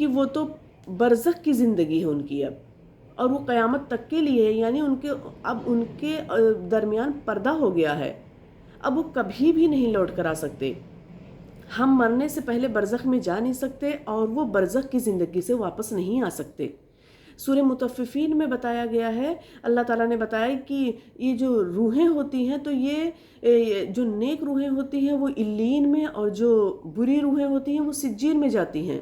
کہ وہ تو برزخ کی زندگی ہے ان کی اب، اور وہ قیامت تک کے لیے ہے، یعنی اب ان کے درمیان پردہ ہو گیا ہے، اب وہ کبھی بھی نہیں لوٹ کر آ سکتے۔ ہم مرنے سے پہلے برزخ میں جا نہیں سکتے اور وہ برزخ کی زندگی سے واپس نہیں آ سکتے۔ سورہ مطففین میں بتایا گیا ہے، اللہ تعالیٰ نے بتایا کہ یہ جو روحیں ہوتی ہیں تو یہ جو نیک روحیں ہوتی ہیں وہ علیین میں، اور جو بری روحیں ہوتی ہیں وہ سجین میں جاتی ہیں۔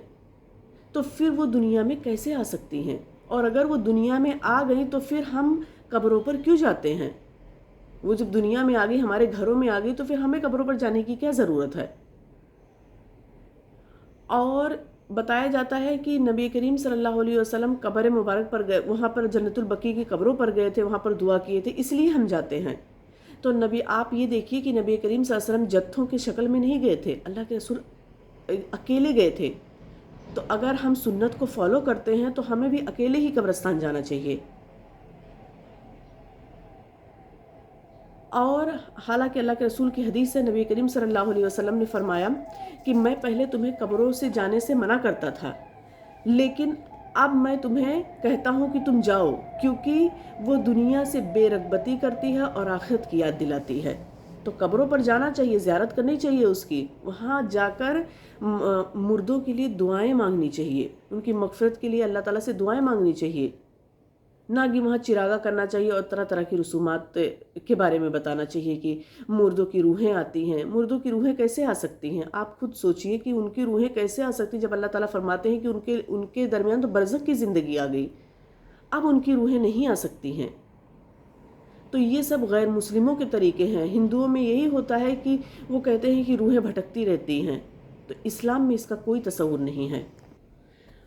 تو پھر وہ دنیا میں کیسے آ سکتی ہیں؟ اور اگر وہ دنیا میں آ گئی تو پھر ہم قبروں پر کیوں جاتے ہیں؟ وہ جب دنیا میں آ گئی، ہمارے گھروں میں آ گئی، تو پھر ہمیں قبروں پر جانے کی کیا ضرورت ہے؟ اور بتایا جاتا ہے کہ نبی کریم صلی اللہ علیہ وسلم قبر مبارک پر گئے، وہاں پر جنت البقیع کی قبروں پر گئے تھے، وہاں پر دعا کیے تھے، اس لیے ہم جاتے ہیں۔ تو آپ یہ دیکھیے کہ نبی کریم صلی اللہ علیہ وسلم جتھوں کی شکل میں نہیں گئے تھے، اللہ کے رسول اکیلے گئے تھے۔ تو اگر ہم سنت کو فالو کرتے ہیں تو ہمیں بھی اکیلے ہی قبرستان جانا چاہیے۔ اور حالانکہ اللہ کے رسول کی حدیث سے نبی کریم صلی اللہ علیہ وسلم نے فرمایا کہ میں پہلے تمہیں قبروں سے جانے سے منع کرتا تھا، لیکن اب میں تمہیں کہتا ہوں کہ تم جاؤ، کیونکہ وہ دنیا سے بے رغبتی کرتی ہے اور آخرت کی یاد دلاتی ہے۔ تو قبروں پر جانا چاہیے، زیارت کرنی چاہیے اس کی، وہاں جا کر مردوں کے لیے دعائیں مانگنی چاہیے، ان کی مغفرت کے لیے اللہ تعالیٰ سے دعائیں مانگنی چاہیے، نہ کہ وہاں چراغا کرنا چاہیے اور طرح طرح کی رسومات کے بارے میں بتانا چاہیے کہ مردوں کی روحیں آتی ہیں۔ مردوں کی روحیں کیسے آ سکتی ہیں؟ آپ خود سوچئے کہ ان کی روحیں کیسے آ سکتی ہیں، جب اللہ تعالیٰ فرماتے ہیں کہ ان کے درمیان تو برزخ کی زندگی آ گئی، اب ان کی روحیں نہیں آ سکتی ہیں۔ تو یہ سب غیر مسلموں کے طریقے ہیں۔ ہندوؤں میں یہی ہوتا ہے کہ وہ کہتے ہیں کہ روحیں بھٹکتی رہتی ہیں، تو اسلام میں اس کا کوئی تصور نہیں ہے،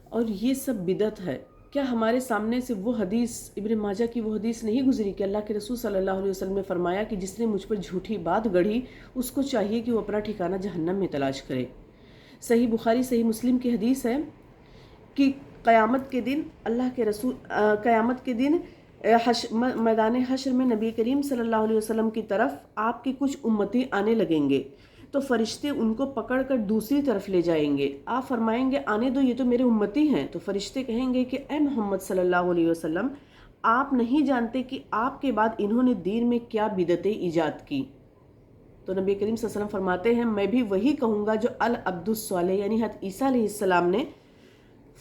اور یہ سب بدعت ہے۔ کیا ہمارے سامنے سے وہ حدیث ابن ماجہ کی وہ حدیث نہیں گزری کہ اللہ کے رسول صلی اللہ علیہ وسلم نے فرمایا کہ جس نے مجھ پر جھوٹی بات گڑھی اس کو چاہیے کہ وہ اپنا ٹھکانہ جہنم میں تلاش کرے۔ صحیح بخاری صحیح مسلم کی حدیث ہے کہ قیامت کے دن قیامت کے دن میدان حشر میں نبی کریم صلی اللہ علیہ وسلم کی طرف آپ کے کچھ امتی آنے لگیں گے، تو فرشتے ان کو پکڑ کر دوسری طرف لے جائیں گے۔ آپ فرمائیں گے آنے دو، یہ تو میرے امتی ہیں۔ تو فرشتے کہیں گے کہ اے محمد صلی اللہ علیہ وسلم، آپ نہیں جانتے کہ آپ کے بعد انہوں نے دین میں کیا بدعتیں ایجاد کی۔ تو نبی کریم صلی اللہ علیہ وسلم فرماتے ہیں میں بھی وہی کہوں گا جو العبد الصالح یعنی حضرت عیسیٰ علیہ السلام نے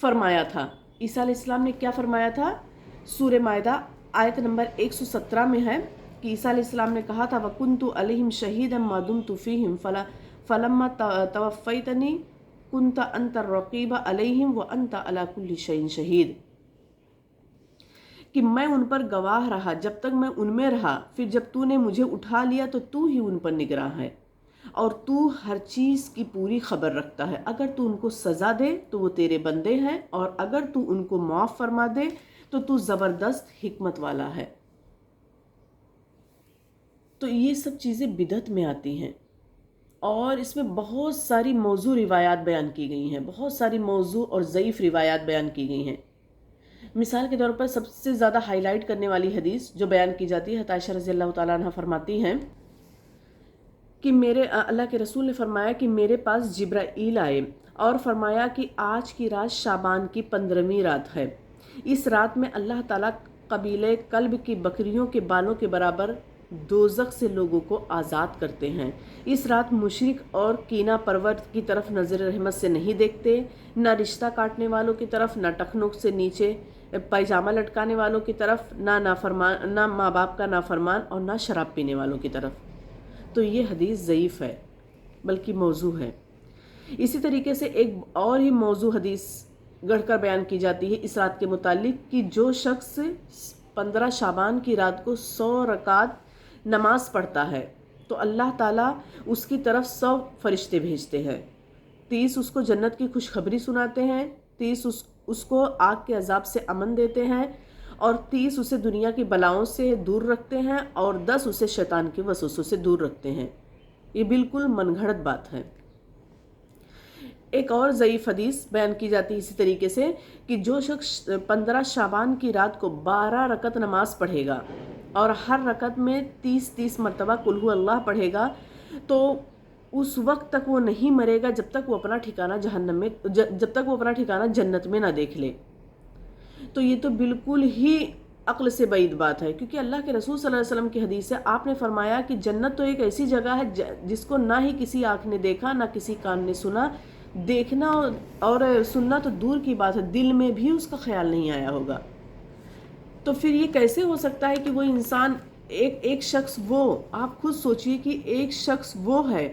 فرمایا تھا۔ عیسیٰ علیہ السلام نے کیا فرمایا تھا؟ سورہ مائدہ آیت نمبر 117 میں ہے کہ عیسیٰ علیہ السلام نے کہا تھا وَكُنْتُ عَلَيْهِمْ شَهِيدًا مَا دُمْتُ فِيهِمْ فَلَمَّا تَوَفَّيْتَنِي كُنْتَ أَنْتَ الرَّقِيبَ عَلَيْهِمْ وَأَنْتَ عَلَى كُلِّ شَيْءٍ شَهِيدٌ، کہ میں ان پر گواہ رہا جب تک میں ان میں رہا، پھر جب تو نے مجھے اٹھا لیا تو تو ہی ان پر نگراں ہے، اور تو ہر چیز کی پوری خبر رکھتا ہے۔ اگر تو ان کو سزا دے تو وہ تیرے بندے ہیں، اور اگر تو ان کو معاف فرما دے تو تو زبردست حکمت والا ہے۔ تو یہ سب چیزیں بدعت میں آتی ہیں، اور اس میں بہت ساری موضوع روایات بیان کی گئی ہیں، بہت ساری موضوع اور ضعیف روایات بیان کی گئی ہیں۔ مثال کے طور پر سب سے زیادہ ہائی لائٹ کرنے والی حدیث جو بیان کی جاتی ہے، عائشہ رضی اللہ تعالیٰ عنہ فرماتی ہیں کہ اللہ کے رسول نے فرمایا کہ میرے پاس جبرائیل آئے اور فرمایا کہ آج کی رات شعبان کی 15ویں رات ہے، اس رات میں اللہ تعالیٰ قبیلہ کلب کی بکریوں کے بالوں کے برابر دوزخ سے لوگوں کو آزاد کرتے ہیں۔ اس رات مشرک اور کینہ پرور کی طرف نظر رحمت سے نہیں دیکھتے، نہ رشتہ کاٹنے والوں کی طرف، نہ ٹخنوں سے نیچے پائجامہ لٹکانے والوں کی طرف، نہ ماں باپ کا نافرمان، اور نہ شراب پینے والوں کی طرف۔ تو یہ حدیث ضعیف ہے، بلکہ موضوع ہے۔ اسی طریقے سے ایک اور ہی موضوع حدیث گڑھ کر بیان کی جاتی ہے اس رات کے متعلق کہ جو شخص 15 شعبان کی رات کو 100 رکعت نماز پڑھتا ہے تو اللہ تعالیٰ اس کی طرف 100 فرشتے بھیجتے ہیں، 30 اس کو جنت کی خوشخبری سناتے ہیں، 30 اس کو آگ کے عذاب سے امن دیتے ہیں، اور 30 اسے دنیا کی بلاؤں سے دور رکھتے ہیں، اور 10 اسے شیطان کے وسوسوں سے دور رکھتے ہیں۔ یہ بالکل من گھڑت بات ہے۔ ایک اور ضعیف حدیث بیان کی جاتی ہے اسی طریقے سے کہ جو شخص 15 شعبان کی رات کو 12 رکعت نماز پڑھے گا اور ہر رکعت میں 30 مرتبہ قل ہو اللہ پڑھے گا، تو اس وقت تک وہ نہیں مرے گا جب تک وہ اپنا ٹھکانہ جہنم میں جب تک وہ اپنا ٹھکانہ جنت میں نہ دیکھ لے۔ تو یہ تو بالکل ہی عقل سے بعید بات ہے، کیونکہ اللہ کے رسول صلی اللہ علیہ وسلم کی حدیث ہے، آپ نے فرمایا کہ جنت تو ایک ایسی جگہ ہے جس کو نہ ہی کسی آنکھ نے دیکھا نہ کسی کان نے سنا، دیکھنا اور سننا تو دور کی بات ہے، دل میں بھی اس کا خیال نہیں آیا ہوگا۔ تو پھر یہ کیسے ہو سکتا ہے کہ وہ انسان ایک شخص، وہ آپ خود سوچئے کہ ایک شخص وہ ہے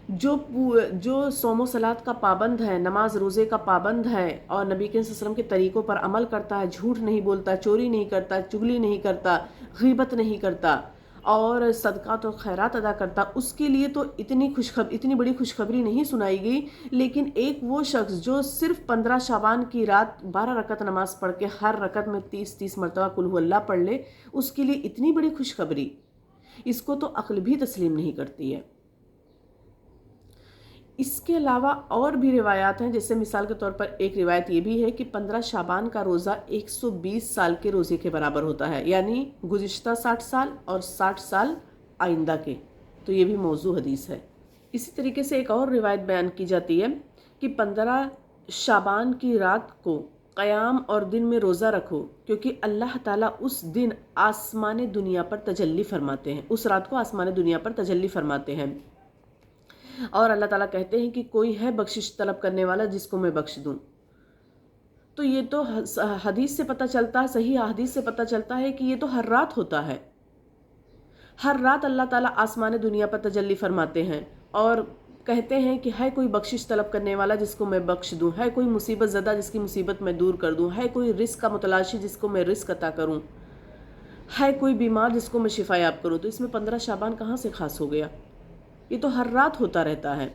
جو صوم و صلات کا پابند ہے، نماز روزے کا پابند ہے، اور نبی کریم صلی اللہ علیہ وسلم کے طریقوں پر عمل کرتا ہے، جھوٹ نہیں بولتا، چوری نہیں کرتا، چغلی نہیں کرتا، غیبت نہیں کرتا، اور صدقات اور خیرات ادا کرتا، اس کے لیے تو اتنی بڑی خوشخبری نہیں سنائی گئی۔ لیکن ایک وہ شخص جو صرف 15 شعبان کی رات 12 رکعت نماز پڑھ کے ہر رکعت میں 30 مرتبہ قل هو اللہ پڑھ لے، اس کے لیے اتنی بڑی خوشخبری، اس کو تو عقل بھی تسلیم نہیں کرتی ہے۔ اس کے علاوہ اور بھی روایات ہیں، جیسے مثال کے طور پر ایک روایت یہ بھی ہے کہ 15 شعبان کا روزہ 120 سال کے روزے کے برابر ہوتا ہے، یعنی گزشتہ 60 سال اور 60 سال آئندہ کے۔ تو یہ بھی موضوع حدیث ہے۔ اسی طریقے سے ایک اور روایت بیان کی جاتی ہے کہ 15 شعبان کی رات کو قیام اور دن میں روزہ رکھو، کیونکہ اللہ تعالیٰ اس دن آسمان دنیا پر تجلی فرماتے ہیں، اس رات کو آسمان دنیا پر تجلی فرماتے ہیں، اور اللہ تعالیٰ کہتے ہیں کہ کوئی ہے بخشش طلب کرنے والا جس کو میں بخش دوں۔ تو یہ تو حدیث سے پتہ چلتا ہے، صحیح حدیث سے پتہ چلتا ہے کہ یہ تو ہر رات ہوتا ہے۔ ہر رات اللہ تعالیٰ آسمان دنیا پر تجلی فرماتے ہیں اور کہتے ہیں کہ ہے کوئی بخشش طلب کرنے والا جس کو میں بخش دوں، ہے کوئی مصیبت زدہ جس کی مصیبت میں دور کر دوں، ہے کوئی رزق کا متلاشی جس کو میں رزق عطا کروں، ہے کوئی بیمار جس کو میں شفا یاب کروں۔ تو اس میں 15 شعبان کہاں سے خاص ہو گیا؟ یہ تو ہر رات ہوتا رہتا ہے،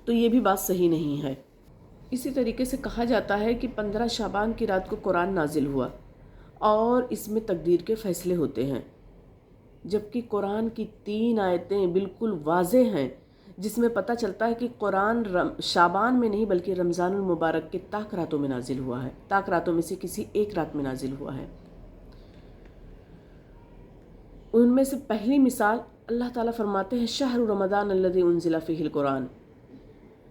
تو یہ بھی بات صحیح نہیں ہے۔ اسی طریقے سے کہا جاتا ہے کہ 15 شعبان کی رات کو قرآن نازل ہوا اور اس میں تقدیر کے فیصلے ہوتے ہیں، جبکہ قرآن کی 3 آیتیں بالکل واضح ہیں جس میں پتہ چلتا ہے کہ قرآن شعبان میں نہیں بلکہ رمضان المبارک کے طاق راتوں میں نازل ہوا ہے، طاق راتوں میں سے کسی ایک رات میں نازل ہوا ہے۔ ان میں سے پہلی مثال اللہ تعالیٰ فرماتے ہیں شہر رمضان الذی انزل فیہ القرآن،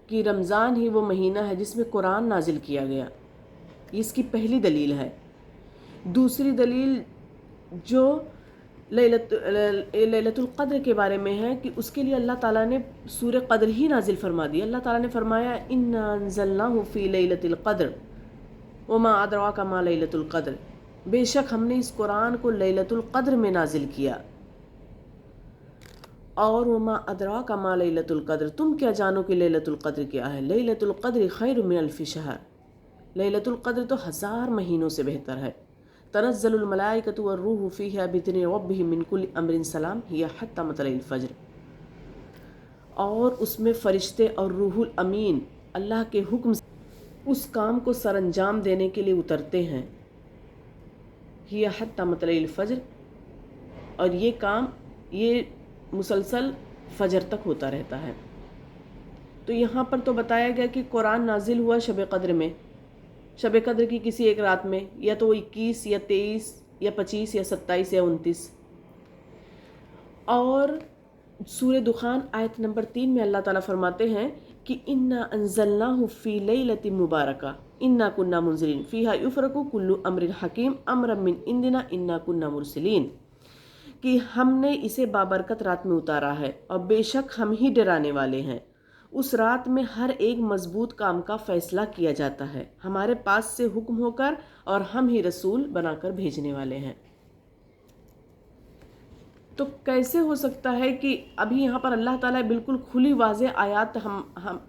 کہ رمضان ہی وہ مہینہ ہے جس میں قرآن نازل کیا گیا، یہ اس کی پہلی دلیل ہے۔ دوسری دلیل جو لیلۃ القدر کے بارے میں ہے کہ اس کے لیے اللہ تعالیٰ نے سورہ قدر ہی نازل فرما دی۔ اللہ تعالیٰ نے فرمایا انا انزلناہ فی لیلۃ القدر وما ادراک ما لیلۃ القدر، بے شک ہم نے اس قرآن کو لیلۃ القدر میں نازل کیا، اور وما ادراک ما لیلۃ القدر، تم کیا جانو کہ لیلۃ القدر کیا ہے؟ لیلۃ القدر خیر من الف شہر، لیلۃ القدر تو 1000 مہینوں سے بہتر ہے۔ تنزل الملائکۃ والروح فیہا بإذن ربہم من کل امر سلام ہی حتی مطلع الفجر، اور اس میں فرشتے اور روح الامین اللہ کے حکم سے اس کام کو سر انجام دینے کے لیے اترتے ہیں، ہی حتی مطلع الفجر، اور یہ کام یہ مسلسل فجر تک ہوتا رہتا ہے۔ تو یہاں پر تو بتایا گیا کہ قرآن نازل ہوا شب قدر میں، شب قدر کی کسی ایک رات میں، یا تو 21 یا 23 یا 25 یا 27 یا 29۔ اور سورہ دخان آیت نمبر 3 میں اللہ تعالیٰ فرماتے ہیں کہ انا انزلناہ فی لیلۃ مبارکہ انا کنا منذرین فیہا یفرق کل امر حکیم امرا من عندنا انا کنا مرسلین، کہ ہم نے اسے بابرکت رات میں اتارا ہے اور بے شک ہم ہی ڈرانے والے ہیں، اس رات میں ہر ایک مضبوط کام کا فیصلہ کیا جاتا ہے، ہمارے پاس سے حکم ہو کر، اور ہم ہی رسول بنا کر بھیجنے والے ہیں۔ تو کیسے ہو سکتا ہے کہ ابھی یہاں پر اللہ تعالیٰ بالکل کھلی واضح آیات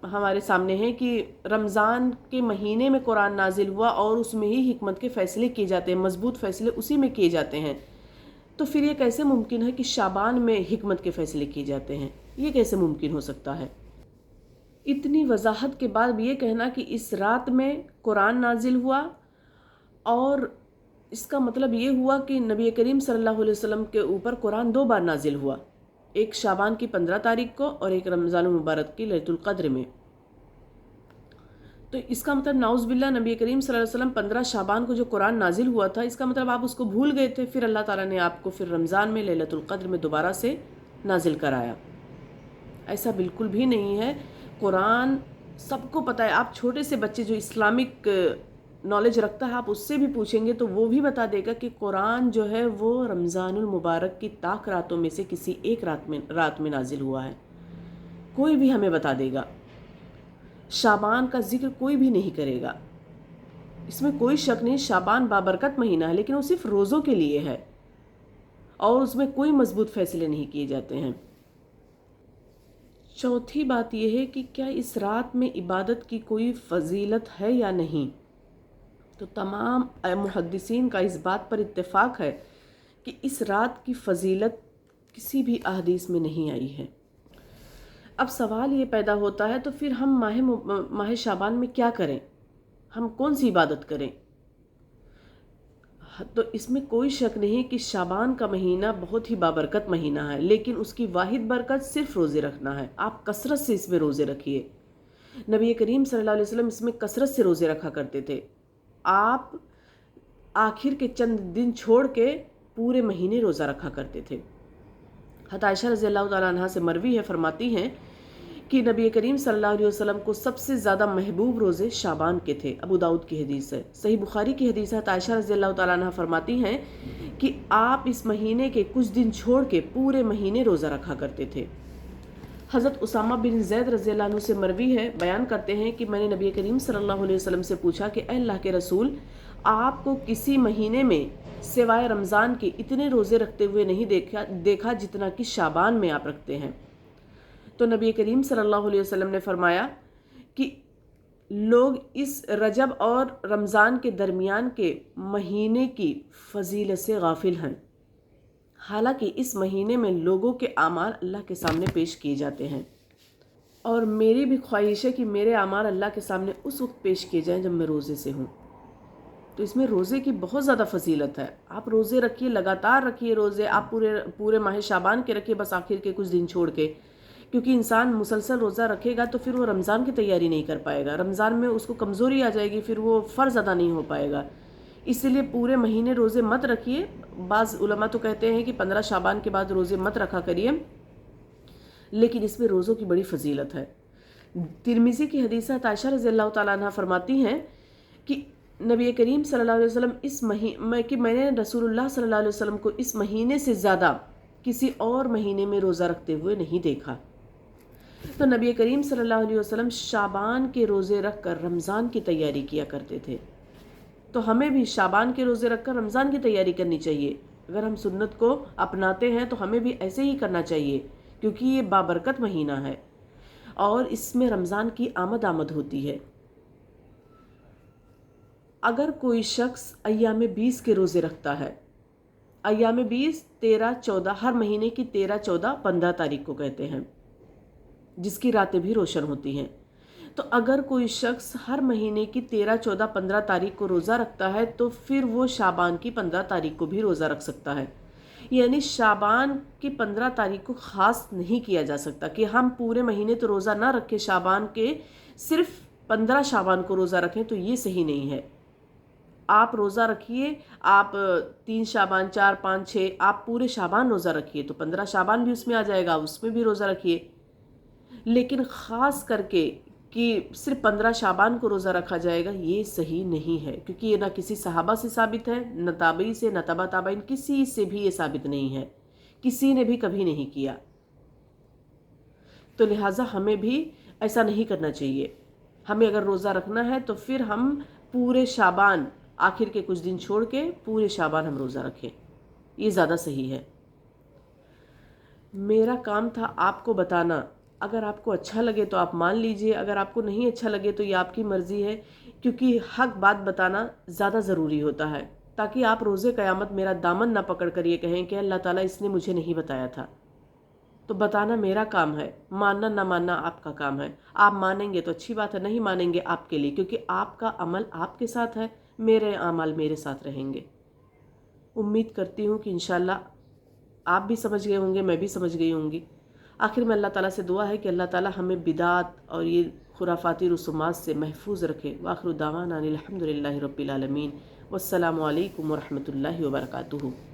ہمارے سامنے ہیں کہ رمضان کے مہینے میں قرآن نازل ہوا اور اس میں ہی حکمت کے فیصلے کیے جاتے ہیں، مضبوط فیصلے اسی میں کیے جاتے ہیں، تو پھر یہ کیسے ممکن ہے کہ شعبان میں حکمت کے فیصلے کیے جاتے ہیں؟ یہ کیسے ممکن ہو سکتا ہے؟ اتنی وضاحت کے بعد بھی یہ کہنا کہ اس رات میں قرآن نازل ہوا، اور اس کا مطلب یہ ہوا کہ نبی کریم صلی اللہ علیہ وسلم کے اوپر قرآن 2 بار نازل ہوا، ایک شعبان کی 15 تاریخ کو اور ایک رمضان المبارک کی لیلۃ القدر میں۔ تو اس کا مطلب نعوذ باللہ نبی کریم صلی اللہ علیہ وسلم 15 شعبان کو جو قرآن نازل ہوا تھا، اس کا مطلب آپ اس کو بھول گئے تھے، پھر اللہ تعالیٰ نے آپ کو پھر رمضان میں لیلۃ القدر میں دوبارہ سے نازل کرایا۔ ایسا بالکل بھی نہیں ہے. قرآن سب کو پتہ ہے. آپ چھوٹے سے بچے جو اسلامک نالج رکھتا ہے، آپ اس سے بھی پوچھیں گے تو وہ بھی بتا دے گا کہ قرآن جو ہے وہ رمضان المبارک کی طاق راتوں میں سے کسی ایک رات میں نازل ہوا ہے. کوئی بھی ہمیں بتا دے گا. شعبان کا ذکر کوئی بھی نہیں کرے گا. اس میں کوئی شک نہیں. شعبان بابرکت مہینہ ہے، لیکن وہ صرف روزوں کے لیے ہے اور اس میں کوئی مضبوط فیصلے نہیں کیے جاتے ہیں. چوتھی بات یہ ہے کہ کیا اس رات میں عبادت کی کوئی فضیلت ہے یا نہیں؟ تو تمام محدثین کا اس بات پر اتفاق ہے کہ اس رات کی فضیلت کسی بھی احادیث میں نہیں آئی ہے. اب سوال یہ پیدا ہوتا ہے تو پھر ہم ماہ شعبان میں کیا کریں؟ ہم کون سی عبادت کریں؟ تو اس میں کوئی شک نہیں کہ شعبان کا مہینہ بہت ہی بابرکت مہینہ ہے، لیکن اس کی واحد برکت صرف روزے رکھنا ہے. آپ کثرت سے اس میں روزے رکھیے. نبی کریم صلی اللہ علیہ وسلم اس میں کثرت سے روزے رکھا کرتے تھے. آپ آخر کے چند دن چھوڑ کے پورے مہینے روزہ رکھا کرتے تھے. حضرت عائشہ رضی اللہ تعالیٰ عنہ سے مروی ہے، فرماتی ہیں کہ نبی کریم صلی اللہ علیہ وسلم کو سب سے زیادہ محبوب روزے شعبان کے تھے. ابو داؤد کی حدیث ہے. صحیح بخاری کی حدیث ہے. حضرت عائشہ رضی اللہ تعالیٰ عنہ فرماتی ہیں کہ آپ اس مہینے کے کچھ دن چھوڑ کے پورے مہینے روزہ رکھا کرتے تھے. حضرت اسامہ بن زید رضی اللہ عنہ سے مروی ہے، بیان کرتے ہیں کہ میں نے نبی کریم صلی اللہ علیہ وسلم سے پوچھا کہ اے اللہ کے رسول، آپ کو کسی مہینے میں سوائے رمضان کے اتنے روزے رکھتے ہوئے نہیں دیکھا جتنا کہ شعبان میں آپ رکھتے ہیں. تو نبی کریم صلی اللہ علیہ وسلم نے فرمایا کہ لوگ اس رجب اور رمضان کے درمیان کے مہینے کی فضیلت سے غافل ہیں، حالانکہ اس مہینے میں لوگوں کے اعمال اللہ کے سامنے پیش کیے جاتے ہیں. اور میری بھی خواہش ہے کہ میرے اعمال اللہ کے سامنے اس وقت پیش کیے جائیں جب میں روزے سے ہوں. تو اس میں روزے کی بہت زیادہ فضیلت ہے. آپ روزے رکھیے، لگاتار رکھیے روزے. آپ پورے ماہ شعبان کے رکھیے، بس آخر کے کچھ دن چھوڑ کے، کیونکہ انسان مسلسل روزہ رکھے گا تو پھر وہ رمضان کی تیاری نہیں کر پائے گا. رمضان میں اس کو کمزوری آ جائے گی، پھر وہ فرض ادا نہیں ہو پائے گا. اس لیے پورے مہینے روزے مت رکھیے. بعض علماء تو کہتے ہیں کہ 15 شعبان کے بعد روزے مت رکھا کریے، لیکن اس میں روزوں کی بڑی فضیلت ہے. ترمذی کی حدیث ہے، عائشہ رضی اللہ تعالیٰ عنہ فرماتی ہیں کہ نبی کریم صلی اللہ علیہ وسلم میں نے رسول اللہ صلی اللہ علیہ وسلم کو اس مہینے سے زیادہ کسی اور مہینے میں روزہ رکھتے ہوئے نہیں دیکھا. تو نبی کریم صلی اللہ علیہ وسلم شعبان کے روزے رکھ کر رمضان کی تیاری کیا کرتے تھے. تو ہمیں بھی شعبان کے روزے رکھ کر رمضان کی تیاری کرنی چاہیے. اگر ہم سنت کو اپناتے ہیں تو ہمیں بھی ایسے ہی کرنا چاہیے، کیونکہ یہ بابرکت مہینہ ہے اور اس میں رمضان کی آمد ہوتی ہے. اگر کوئی شخص ایام 20 کے روزے رکھتا ہے، ایام 20 13 14 ہر مہینے کی 13 14 15 تاریخ کو کہتے ہیں، جس کی راتیں بھی روشن ہوتی ہیں. تو اگر کوئی شخص ہر مہینے کی 13 14 15 تاریخ کو روزہ رکھتا ہے تو پھر وہ شعبان کی 15 تاریخ کو بھی روزہ رکھ سکتا ہے. یعنی شعبان کی 15 تاریخ کو خاص نہیں کیا جا سکتا کہ ہم پورے مہینے تو روزہ نہ رکھیں، شعبان کے صرف 15 شعبان کو روزہ رکھیں، تو یہ صحیح نہیں ہے. آپ روزہ رکھیے، آپ 3 شعبان 4 5 6 آپ پورے شعبان روزہ رکھیے، تو 15 شعبان بھی اس میں آ جائے گا، اس میں بھی روزہ رکھیے. لیکن خاص کر کے کہ صرف 15 شعبان کو روزہ رکھا جائے گا، یہ صحیح نہیں ہے، کیونکہ یہ نہ کسی صحابہ سے ثابت ہے، نہ تابعی سے، نہ تبع تابعین، کسی سے بھی یہ ثابت نہیں ہے، کسی نے بھی کبھی نہیں کیا. تو لہٰذا ہمیں بھی ایسا نہیں کرنا چاہیے. ہمیں اگر روزہ رکھنا ہے تو پھر ہم پورے شعبان آخر کے کچھ دن چھوڑ کے پورے شعبان ہم روزہ رکھیں، یہ زیادہ صحیح ہے. میرا کام تھا آپ کو بتانا. اگر آپ کو اچھا لگے تو آپ مان لیجئے، اگر آپ کو نہیں اچھا لگے تو یہ آپ کی مرضی ہے، کیونکہ حق بات بتانا زیادہ ضروری ہوتا ہے، تاکہ آپ روز قیامت میرا دامن نہ پکڑ کر یہ کہیں کہ اللہ تعالیٰ اس نے مجھے نہیں بتایا تھا. تو بتانا میرا کام ہے، ماننا نہ ماننا آپ کا کام ہے. آپ مانیں گے تو اچھی بات ہے، نہیں مانیں گے آپ کے لیے، کیونکہ آپ کا عمل آپ کے ساتھ ہے، میرے اعمال میرے ساتھ رہیں گے. امید کرتی ہوں کہ انشاءاللہ آپ بھی سمجھ گئے ہوں گے، میں بھی سمجھ گئی ہوں گی. آخر میں اللہ تعالیٰ سے دعا ہے کہ اللہ تعالیٰ ہمیں بدعات اور یہ خرافاتی رسومات سے محفوظ رکھے. وآخر دعوانا الحمدللہ رب العالمین. والسلام علیکم ورحمۃ اللہ وبرکاتہ.